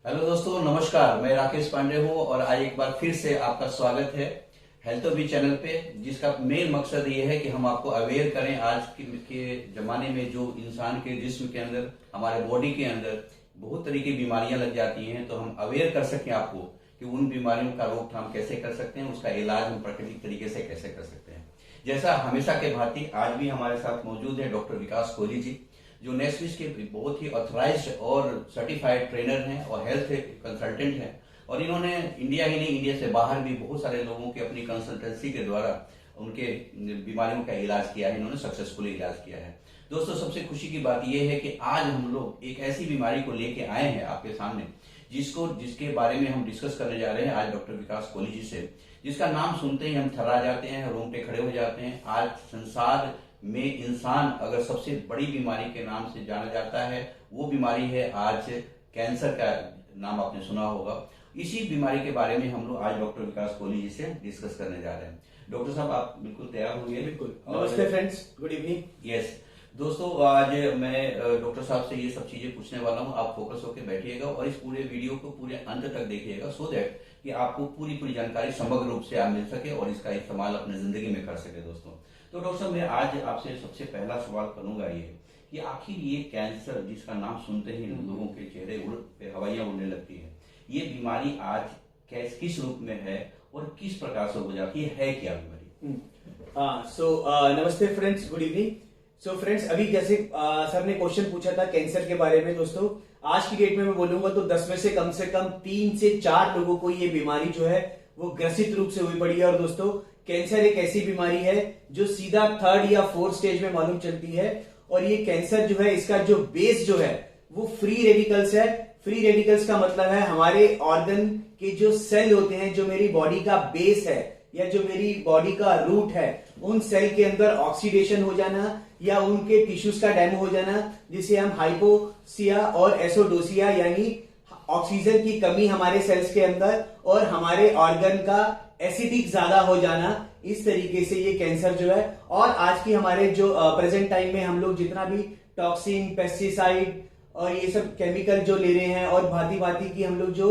Hello दोस्तों, नमस्कार। मैं राकेश पांडे हूँ और आज एक बार फिर से आपका स्वागत है हेल्थ बी चैनल पे, जिसका मेन मकसद ये है कि हम आपको अवेयर करें। आज के जमाने में जो इंसान के जिस्म के अंदर, हमारे बॉडी के अंदर बहुत तरह की बीमारियां लग जाती हैं, तो हम अवेयर कर सकें आपको कि उन बीमारियों का रोकथाम कैसे कर सकते हैं, उसका इलाज हम प्राकृतिक तरीके से कैसे कर सकते हैं। जैसा हमेशा के भांति आज भी हमारे साथ मौजूद है डॉक्टर विकास कोहली जी, जो नेस्विस के बहुत ही ऑथराइज्ड और सर्टिफाइड ट्रेनर हैं और हेल्थ कंसल्टेंट हैं। और इन्होंने इंडिया ही नहीं, इंडिया से बाहर भी बहुत सारे लोगों के अपनी कंसल्टेंसी के द्वारा उनके बीमारियों का इलाज किया है। इन्होंने सक्सेसफुली इलाज किया है। दोस्तों, सबसे खुशी की बात यह है कि आज हम लोग एक ऐसी बीमारी को लेके आए हैं आपके सामने, जिसके बारे में हम डिस्कस करने जा रहे हैं आज डॉक्टर विकास कोहली जी से, जिसका नाम सुनते ही हम थर्रा जाते हैं, रोंगटे खड़े हो जाते हैं। आज संसार में इंसान अगर सबसे बड़ी बीमारी के नाम से जाना जाता है, वो बीमारी है आज कैंसर का नाम आपने सुना होगा। इसी बीमारी के बारे में हम लोग आज डॉक्टर विकास कोहली जी से डिस्कस करने जा रहे हैं। डॉक्टर साहब, आप बिल्कुल तैयार होंगे? बिल्कुल। नमस्ते फ्रेंड्स, गुड इवनिंग। यस दोस्तों, आज मैं डॉक्टर साहब से ये सब चीजें पूछने वाला हूँ। आप फोकस होकर बैठिएगा और इस पूरे वीडियो को पूरे अंत तक देखिएगा, सो दैट कि आपको पूरी जानकारी समग्र रूप से आप मिल सके और इसका इस्तेमाल अपने जिंदगी में कर सके। दोस्तों, तो डॉक्टर साहब, मैं आज आपसे सबसे पहला सवाल करूंगा ये कि आखिर ये कैंसर, जिसका नाम सुनते ही लोगों के चेहरे पे हवाइयां उड़ने लगती है, ये बीमारी आज किस रूप में है और किस प्रकार से हो जाती है क्या बीमारी? नमस्ते friends, good evening. So friends, अभी जैसे सर ने क्वेश्चन पूछा था कैंसर के बारे में। दोस्तों, आज की डेट में मैं बोलूंगा तो 10 में से कम 3 से 4 लोगों को ये बीमारी जो है वो ग्रसित रूप से हुई पड़ी है। और दोस्तों, कैंसर एक ऐसी बीमारी है जो सीधा 3rd या 4th स्टेज में मालूम चलती है। और ये कैंसर जो है, इसका जो बेस जो है वो फ्री रेडिकल्स है। फ्री रेडिकल्स का मतलब है हमारे ऑर्गन के जो सेल होते हैं, जो मेरी बॉडी का बेस है या जो मेरी बॉडी का रूट है, उन सेल के अंदर ऑक्सीडेशन हो जाना या उनके टिश्यूज का डेमो हो जाना, जिसे हम हाइपोक्सिया और एसिडोसिया यानी ऑक्सीजन की कमी हमारे सेल्स के अंदर और हमारे ऑर्गन का एसिडिक ज्यादा हो जाना, इस तरीके से ये कैंसर जो है। और आज की हमारे जो प्रेजेंट टाइम में हम लोग जितना भी टॉक्सिन, पेस्टिसाइड और ये सब केमिकल जो ले रहे हैं और भांति भांति की हम लोग जो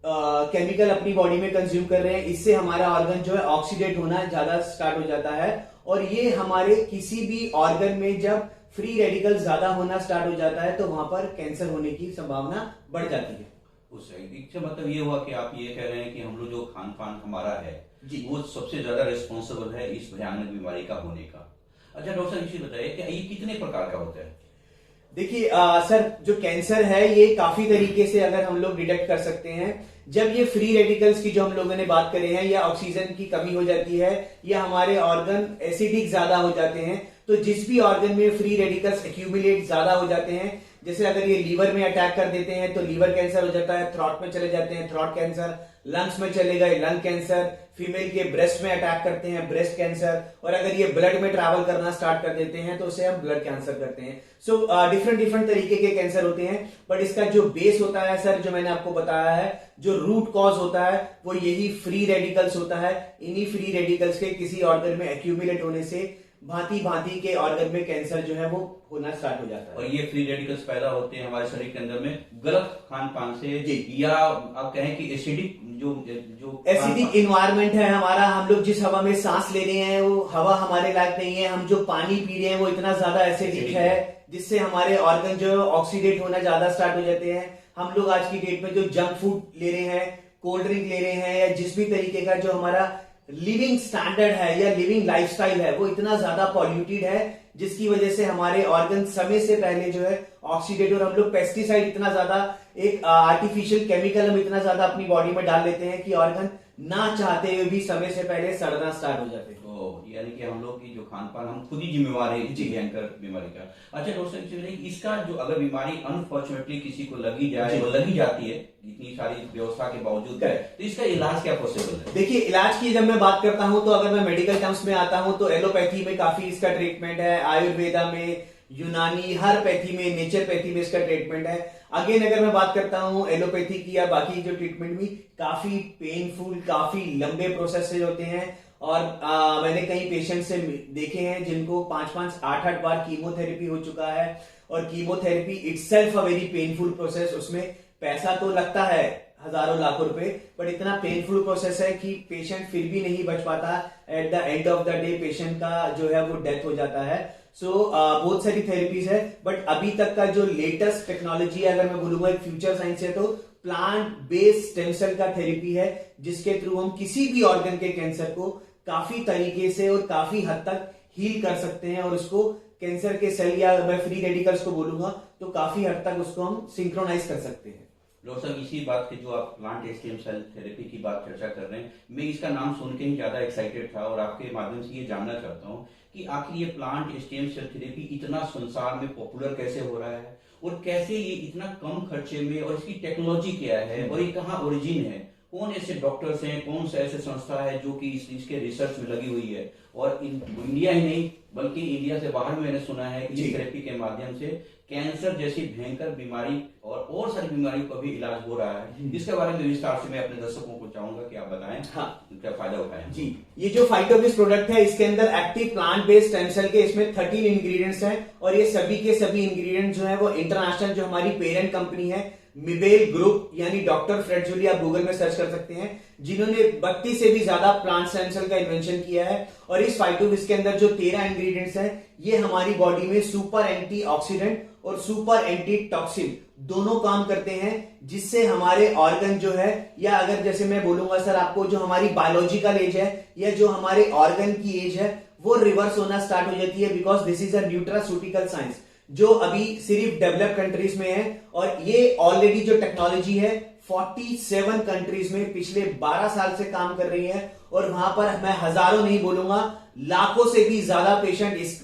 केमिकल अपनी बॉडी में कंज्यूम कर रहे हैं, इससे हमारा ऑर्गन जो है ऑक्सीडेट होना ज्यादा स्टार्ट हो जाता है। और ये हमारे किसी भी ऑर्गन में जब फ्री रेडिकल ज्यादा होना स्टार्ट हो जाता है तो वहां पर कैंसर होने की संभावना बढ़ जाती है। उससे मतलब ये हुआ कि आप ये कह रहे हैं कि हम लोग जो खान पान हमारा है जी, वो सबसे ज्यादा रिस्पॉन्सिबल है इस भयानक बीमारी का होने का। अच्छा डॉक्टर साहब, ये बताइए कि ये कितने प्रकार का होता है? देखिए सर, जो कैंसर है ये काफी तरीके से अगर हम लोग डिटेक्ट कर सकते हैं। जब ये फ्री रेडिकल्स की जो हम लोगों ने बात करी है, या ऑक्सीजन की कमी हो जाती है, या हमारे ऑर्गन एसिडिक ज्यादा हो जाते हैं, तो जिस भी ऑर्गन में फ्री रेडिकल्स एक्यूमुलेट ज्यादा हो जाते हैं, जैसे अगर ये लीवर में अटैक कर देते हैं तो लीवर कैंसर हो जाता है, थ्रॉट में चले जाते हैं थ्रॉट कैंसर, लंग्स में चले गए लंग कैंसर, फीमेल के ब्रेस्ट में अटैक करते हैं ब्रेस्ट कैंसर, और अगर ये ब्लड में ट्रैवल करना स्टार्ट कर देते हैं तो उसे हम ब्लड कैंसर करते हैं। सो डिफरेंट तरीके के कैंसर होते हैं, बट इसका जो बेस होता है सर, जो मैंने आपको बताया है, जो रूट कॉज होता है वो यही फ्री रेडिकल्स होता है। इन्हीं फ्री रेडिकल्स के किसी ऑर्गन में एक्यूमुलेट होने से भांति के ऑर्गन में कैंसर जो है वो होना स्टार्ट हो जाता है। और ये फ्री रेडिकल्स पैदा होते हैं हमारे शरीर के अंदर में गलत खान पान से जी, या आप कहें कि एसिडिक जो एसिडिक इन्वायरमेंट है हमारा। हम लोग जिस हवा में सांस ले रहे हैं वो हवा हमारे लायक नहीं है। हम जो पानी पी रहे हैं वो इतना ज्यादा एसिडिक है जिससे हमारे ऑर्गन जो ऑक्सीडेट होना ज्यादा स्टार्ट हो जाते हैं। हम लोग आज की डेट में जो जंक फूड ले रहे हैं, कोल्ड ड्रिंक ले रहे हैं, या जिस भी तरीके का जो हमारा लिविंग स्टैंडर्ड है या लिविंग लाइफस्टाइल है, वो इतना ज्यादा पॉल्यूटेड है, जिसकी वजह से हमारे ऑर्गन समय से पहले जो है ऑक्सीडेट, और हम लोग पेस्टिसाइड इतना ज्यादा, एक आर्टिफिशियल केमिकल हम इतना ज्यादा अपनी बॉडी में डाल लेते हैं कि ऑर्गन ना चाहते हुए भी समय से पहले सड़ना स्टार्ट हो जाते हैं। यानी कि हम लोग की जो खान पान, हम खुद ही जिम्मेवार है इस भयंकर बीमारी का। अच्छा डॉक्टर साहब, इसका जो अगर बीमारी अनफॉर्चुनेटली किसी को लगी जाए, वो लगी जाती है इतनी सारी व्यवस्था के बावजूद, तो इसका इलाज क्या पॉसिबल है? देखिए, इलाज की जब मैं बात करता हूं तो अगर मैं मेडिकल टर्म्स में आता हूं तो एलोपैथी में काफी इसका ट्रीटमेंट है, आयुर्वेदा में, यूनानी, हर पैथी में, नेचरपैथी में इसका ट्रीटमेंट है। अगेन अगर मैं बात करता हूं एलोपैथी की या बाकी जो ट्रीटमेंट भी काफी पेनफुल, काफी लंबे प्रोसेस से होते हैं। और मैंने कई पेशेंट से देखे हैं जिनको 5-5, 8-8 बार कीमोथेरेपी हो चुका है, और chemotherapy itself a very painful process. उसमें पैसा तो लगता है हजारों लाखों रुपए, बट इतना पेनफुल प्रोसेस है कि पेशेंट फिर भी नहीं बच पाता। At the end of the day patient का जो है वो डेथ हो जाता है। सो बहुत सारी थेरेपीज है, बट अभी तक का जो लेटेस्ट टेक्नोलॉजी है, अगर मैं बोलूंगा एक फ्यूचर साइंस है, तो प्लांट बेस्ड स्टेम सेल का थेरेपी है, जिसके थ्रू हम किसी भी ऑर्गन के कैंसर को काफी तरीके से और काफी हद तक हील कर सकते हैं, और उसको कैंसर के सेल या मैं फ्री रेडिकल्स को बोलूंगा तो काफी हद तक उसको हम सिंक्रोनाइज कर सकते हैं। डॉक्टर साहब, इसी बात की जो आप प्लांट स्टेम सेल थेरेपी की बात चर्चा कर रहे हैं, मैं इसका नाम सुन के ही ज्यादा एक्साइटेड था और आपके माध्यम से ये जानना चाहता हूँ कि आखिर ये प्लांट स्टेम सेल थेरेपी इतना संसार में पॉपुलर कैसे हो रहा है, और कैसे ये इतना कम खर्चे में, और इसकी टेक्नोलॉजी क्या है, और ये कहाँ ओरिजिन है, कौन ऐसे डॉक्टर्स हैं, कौन सा ऐसे संस्था है जो कि इसके रिसर्च में लगी हुई है, और इंडिया ही नहीं बल्कि इंडिया से बाहर में मैंने सुना है कि इस थेरेपी के माध्यम से कैंसर जैसी भयंकर बीमारी और सारी बीमारियों का भी इलाज हो रहा है। इसके बारे में विस्तार से मैं अपने दर्शकों को चाहूंगा कि आप बताएं। हाँ, क्या फायदा उठाएं जी। ये जो फाइटोविस प्रोडक्ट है, इसके अंदर active plant based stem cell के इसमें 13 इंग्रेडिएंट्स हैं, और ये सभी के सभी इंग्रेडिएंट्स जो है वो इंटरनेशनल जो हमारी पेरेंट कंपनी है मिबेल ग्रुप यानी डॉक्टर फ्रेड जूली, आप गूगल में सर्च कर सकते हैं, जिन्होंने 32 से भी ज्यादा प्लांट स्टेम सेल का इन्वेंशन किया है। और इस फाइटोविस के अंदर जो 13 इंग्रेडिएंट्स हैं, ये हमारी बॉडी में सुपर एंटीऑक्सीडेंट और सुपर एंटी टॉक्सिन दोनों काम करते हैं, जिससे हमारे ऑर्गन जो है, या अगर जैसे मैं बोलूंगा सर आपको, जो हमारी बायोलॉजिकल एज है या जो हमारे ऑर्गन की एज है वो रिवर्स होना स्टार्ट हो जाती है, because this is a nutraceutical science जो अभी सिर्फ डेवलप कंट्रीज में है। और ये ऑलरेडी जो टेक्नोलॉजी है 47 कंट्रीज में पिछले 12 साल से काम कर रही है, और वहां पर मैं हजारों नहीं बोलूंगा, लाखों से भी ज्यादा पेशेंट इस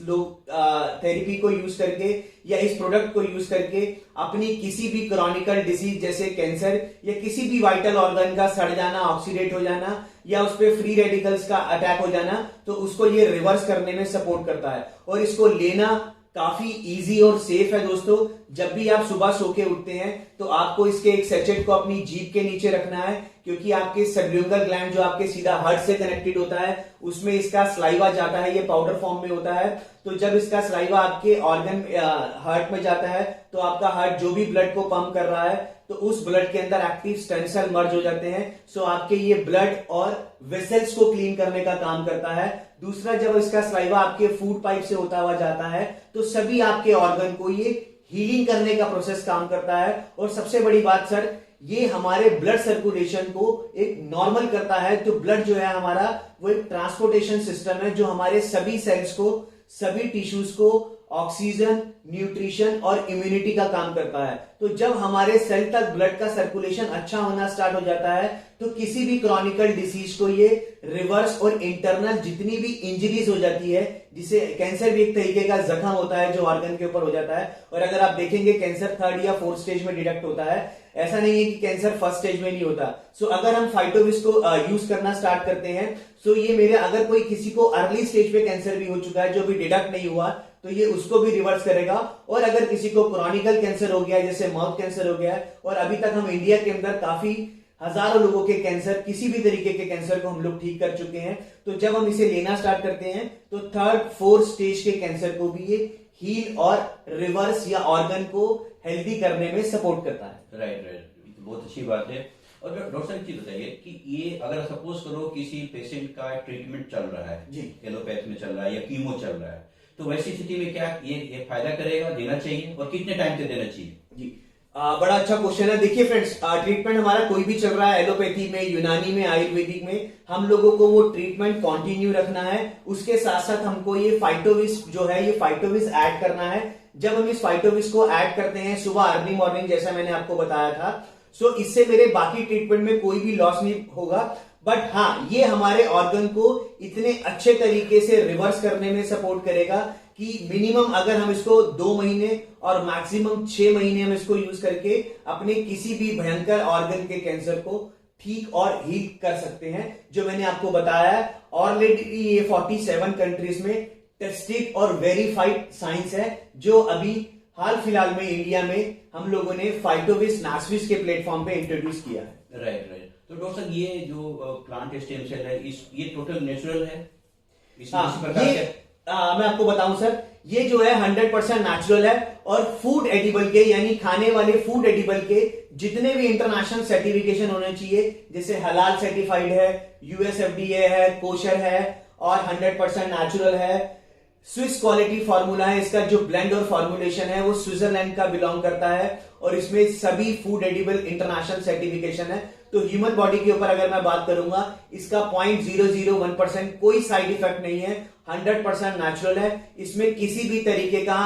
थेरेपी को यूज करके या इस प्रोडक्ट को यूज करके अपनी किसी भी क्रॉनिकल डिसीज जैसे कैंसर या किसी भी वाइटल ऑर्गन का सड़ जाना, ऑक्सीडेट हो जाना, या उस पर फ्री रेडिकल्स का अटैक हो जाना, तो उसको ये रिवर्स करने में सपोर्ट करता है। और इसको लेना काफी इजी और सेफ है दोस्तों। जब भी आप सुबह सो के उठते हैं तो आपको इसके एक सैचेट को अपनी जीभ के नीचे रखना है, क्योंकि आपके सबल्यूंगल ग्लैंड जो आपके सीधा हार्ट से कनेक्टेड होता है, उसमें इसका स्लाइवा जाता है, ये पाउडर फॉर्म में होता है। तो जब इसका स्लाइवा आपके ऑर्गन हार्ट में जाता है, तो आपका हार्ट जो भी ब्लड को पंप कर रहा है, तो उस ब्लड के अंदर एक्टिव स्टेम सेल मर्ज हो जाते हैं। सो आपके ये ब्लड और वेसल्स को क्लीन करने का काम करता है। दूसरा, जब इसका स्लाइवा आपके फूड पाइप से होता हुआ जाता है, तो सभी आपके ऑर्गन को ये हीलिंग करने का प्रोसेस काम करता है। और सबसे बड़ी बात सर, ये हमारे ब्लड सर्कुलेशन को एक नॉर्मल करता है। तो ब्लड जो है हमारा वो एक ट्रांसपोर्टेशन सिस्टम है, जो हमारे सभी सेल्स को, सभी टिश्यूज को ऑक्सीजन, न्यूट्रिशन और इम्यूनिटी का काम करता है। तो जब हमारे सेल तक ब्लड का सर्कुलेशन अच्छा होना स्टार्ट हो जाता है, तो किसी भी क्रॉनिकल डिसीज को ये रिवर्स, और इंटरनल जितनी भी इंजरीज हो जाती है, जिसे कैंसर भी एक तरीके का जख्म होता है जो ऑर्गन के ऊपर हो जाता है। और अगर आप देखेंगे कैंसर 3rd या 4th स्टेज में डिटेक्ट होता है, ऐसा नहीं है कि कैंसर 1st स्टेज में नहीं होता। सो अगर हम फाइटोविस को यूज करना स्टार्ट करते हैं, सो ये मेरे, अगर कोई किसी को अर्ली स्टेज पे कैंसर भी हो चुका है जो भी डिटेक्ट नहीं हुआ, तो ये उसको भी रिवर्स करेगा। और अगर किसी को क्रॉनिकल कैंसर हो गया है, जैसे माउथ कैंसर हो गया है, और अभी तक हम इंडिया के अंदर काफी हजारों लोगों के कैंसर, किसी भी तरीके के कैंसर को हम लोग ठीक कर चुके हैं। तो जब हम इसे लेना स्टार्ट करते हैं, तो 3rd 4th स्टेज के कैंसर को भी ये हील और रिवर्स या ऑर्गन को हेल्दी करने में सपोर्ट करता है। राइट, बहुत अच्छी बात है। और डॉक्टर साहब, चीज बताइए कि ये अगर सपोज करो किसी पेशेंट का ट्रीटमेंट चल रहा है जी, एलोपैथ में चल रहा है या कीमो चल रहा है, तो वैसी स्थिति में क्या ये फायदा करेगा, देना चाहिए, और कितने टाइम से देना चाहिए? जी, बड़ा अच्छा क्वेश्चन है। देखिए फ्रेंड्स, ट्रीटमेंट हमारा कोई भी चल रहा है, एलोपैथी में, यूनानी में, आयुर्वेदिक में, हम लोगों को वो ट्रीटमेंट कंटिन्यू रखना है। उसके साथ साथ हमको ये फाइटोविस जो है, ये फाइटोविस ऐड करना है। जब हम इस फाइटोविस को ऐड करते हैं सुबह अर्ली मॉर्निंग, जैसा मैंने आपको बताया था, सो इससे मेरे बाकी ट्रीटमेंट में कोई भी लॉस नहीं होगा। बट हाँ, ये हमारे ऑर्गन को इतने अच्छे तरीके से रिवर्स करने में सपोर्ट करेगा कि मिनिमम अगर हम इसको 2 महीने और मैक्सिमम 6 महीने हम इसको यूज करके अपने किसी भी भयंकर ऑर्गन के कैंसर को ठीक और हील कर सकते हैं, जो मैंने आपको बताया है। ऑलरेडी ये 47 कंट्रीज में टेस्टेड और वेरीफाइड साइंस है, जो अभी हाल फिलहाल में इंडिया में हम लोगों ने फाइटोविस नासविस के प्लेटफॉर्म पे इंट्रोड्यूस किया है। राइट। तो डॉक्टर साहब, ये जो प्लांट स्टेम सेल है, ये टोटल नेचुरल है? हाँ, ये मैं आपको बताऊं सर, ये जो है 100% नेचुरल है और फूड एडिबल के यानी खाने वाले फूड एडिबल के जितने भी इंटरनेशनल सर्टिफिकेशन होने चाहिए, जैसे हलाल सर्टिफाइड है, यूएसएफडीए है, कोशर है और 100% नेचुरल है। स्विस क्वालिटी फार्मूला है, इसका जो ब्लेंड और फॉर्मुलेशन है वो स्विट्जरलैंड का बिलोंग करता है और इसमें सभी फूड एडिबल इंटरनेशनल सर्टिफिकेशन है। तो ह्यूमन बॉडी के ऊपर अगर मैं बात करूंगा, इसका 0.001% कोई साइड इफेक्ट नहीं है, 100% नेचुरल है। इसमें किसी भी तरीके का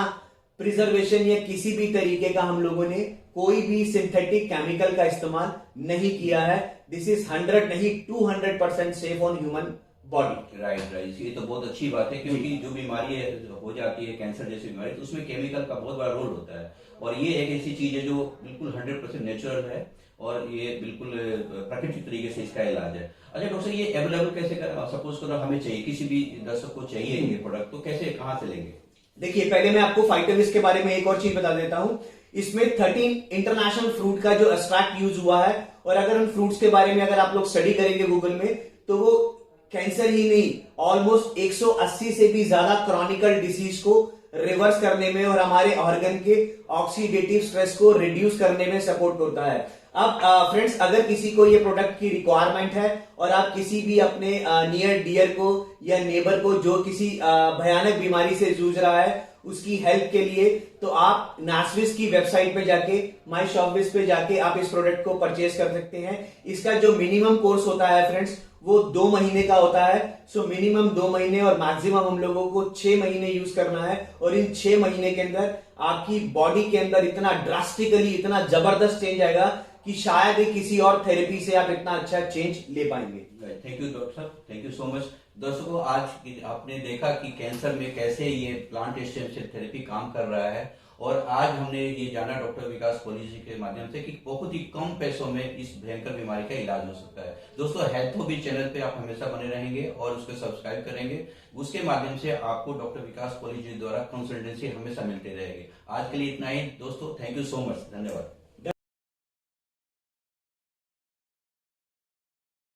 प्रिजर्वेशन या किसी भी तरीके का हम लोगों ने कोई भी सिंथेटिक केमिकल का इस्तेमाल नहीं किया है। दिस इज 100 नहीं 200% safe on human body. Right, ये तो बहुत अच्छी बात है, क्योंकि जो बीमारी हो जाती है कैंसर जैसी बीमारी, तो उसमें केमिकल का बहुत बड़ा रोल होता है और ये एक ऐसी चीज है जो बिल्कुल 100% नेचुरल है और ये बिल्कुल प्राकृतिक तरीके से इसका इलाज है। अच्छा डॉक्टर, ये अवेलेबल कैसे कर, सपोज करो हमें चाहिए, किसी भी दर्शक को चाहिए ये प्रोडक्ट, तो कैसे कहाँ से लेंगे? देखिए, पहले मैं आपको फाइटोविस के बारे में एक और चीज बता देता हूं। इसमें 13 इंटरनेशनल फ्रूट का जो एक्सट्रैक्ट यूज हुआ है और अगर उन फ्रूट्स के बारे में अगर आप लोग स्टडी करेंगे गूगल में, तो वो कैंसर ही नहीं, ऑलमोस्ट 180 से भी ज्यादा क्रॉनिकल डिसीज को रिवर्स करने में और हमारे ऑर्गन के ऑक्सीडेटिव स्ट्रेस को रिड्यूस करने में सपोर्ट करता है। अब फ्रेंड्स, अगर किसी को ये प्रोडक्ट की रिक्वायरमेंट है और आप किसी भी अपने नियर डियर को या नेबर को जो किसी भयानक बीमारी से जूझ रहा है उसकी हेल्प के लिए, तो आप नासविस की वेबसाइट पे जाके, माई शॉपविस पे जाके आप इस प्रोडक्ट को परचेज कर सकते हैं। इसका जो मिनिमम कोर्स होता है फ्रेंड्स, वो 2 महीने का होता है। सो मिनिमम 2 महीने और मैक्सिमम हम लोगों को 6 महीने यूज करना है और इन 6 महीने के अंदर आपकी बॉडी के अंदर इतना ड्रास्टिकली, इतना जबरदस्त चेंज आएगा कि शायद ही किसी और थेरेपी से आप इतना अच्छा चेंज ले पाएंगे। थैंक यू डॉक्टर साहब, थैंक यू सो मच। दर्शकों, आज आपने देखा कि कैंसर में कैसे ये प्लांट स्टेम सेल थेरेपी काम कर रहा है और आज हमने ये जाना डॉक्टर विकास कोहली जी के माध्यम से कि बहुत ही कम पैसों में इस भयंकर बीमारी का इलाज हो सकता है। दोस्तों, हेल्थोबी चैनल पे आप हमेशा बने रहेंगे और उसको सब्सक्राइब करेंगे, उसके माध्यम से आपको डॉक्टर विकास कोहली जी द्वारा कंसल्टेंसी हमेशा मिलते रहेगी। आज के लिए इतना ही दोस्तों, थैंक यू सो मच, धन्यवाद।